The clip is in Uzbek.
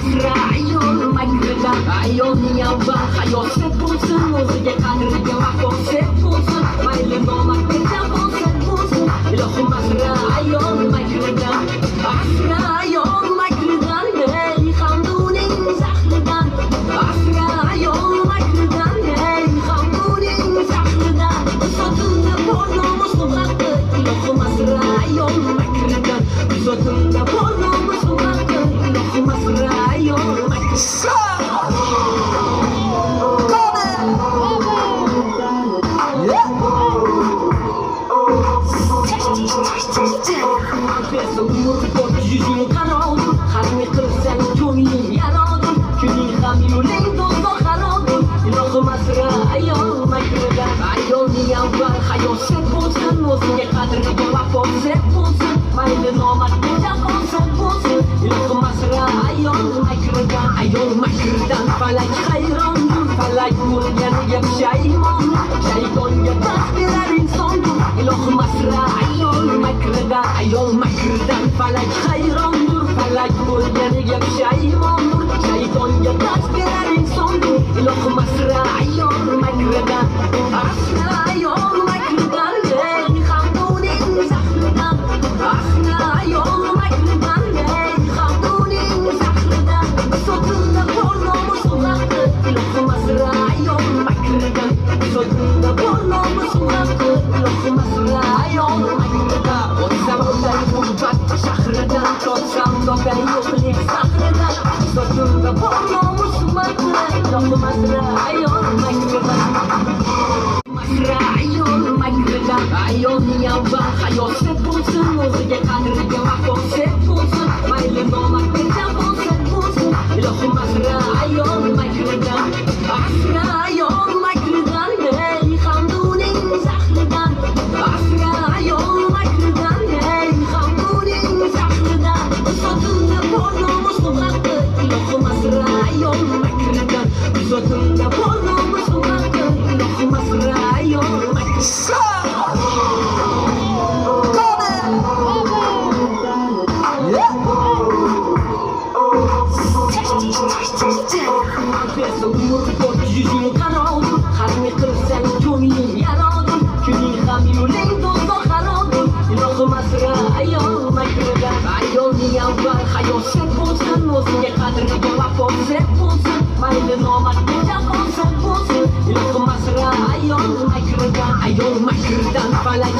asra ayol makrida ayolning avval hayosi bo'lsin, o'ziga qadriga vafosi bo'lsin, mayli nomakida bo'lsin bo'lsin, ilohim asra ayol makrida, asra ayol makridan, ey hamda uning zahridan, asra ayol makridan, ey hamda uning zahridan, so'zimda bor nomusim haqqi, ilohim asra ayol makridan, so'zimda bor nomusim haqqi, ilohim asra ayol makridan. Yüzün karadır, harmi kırsan ko'ngling yaradır, kuning ham yo'ling do'zax harodir, ilohim asra ayol makridan, ayolning avval hayosi bo'lsin, o'ziga qadriga vafosi bo'lsin, mayli nomardga jafosi bo'lsin, ilohim asra ayol makridan, ayol makridan falak hayrondir, falak bo'lganiga pushaymondir, shaytonga dast berar insondir, ilohim asra ayol makridan, ayol makridan falak hayrondir, falak bo'lganiga pushaymondir, shaytonga dast berar insondir, ilohim asra ayol makridan, asra ayol makridan, ey hamda uning zahridan, asra ayol makridan, ey hamda uning zahridan, so'zimda bor nomusim haqqi, ilohim asra ayol makridan, so'zimda bor nomusim haqqi, ilohim asra ayol makridan, o'tsam o'tay g'urbat shahridan, totsam totay yo'qlik sahridan, so'zimda bor nomusim haqqi, ilohim asra ayol makridan. Asra ayol makridan, ayolning avval hayosi bo'lsin, o'ziga qadriga vafosi bo'lsin, mayli nomardga jafosi bo'lsin, ilohim asra ayol makridan, asra ayol makridan, ey hamda uning zahridan, asra ayol makridan, ey hamda uning zahridan, so'zimda bor nomusim haqqi, ilohim asra ayol makridan, so'zimda bor nomusim haqqi, ilohim asra ayol makridan. Yüzün karadır, harmi kırsan ko'ngling yaradır, kuning ham yo'ling do'zax harodir, ilohim asra ayol makridan, ayolning avval hayosi bo'lsin, o'ziga qadriga vafosi bo'lsin, mayli nomardga jafosi bo'lsin, ilohim asra ayol makridan, ayol makridan falak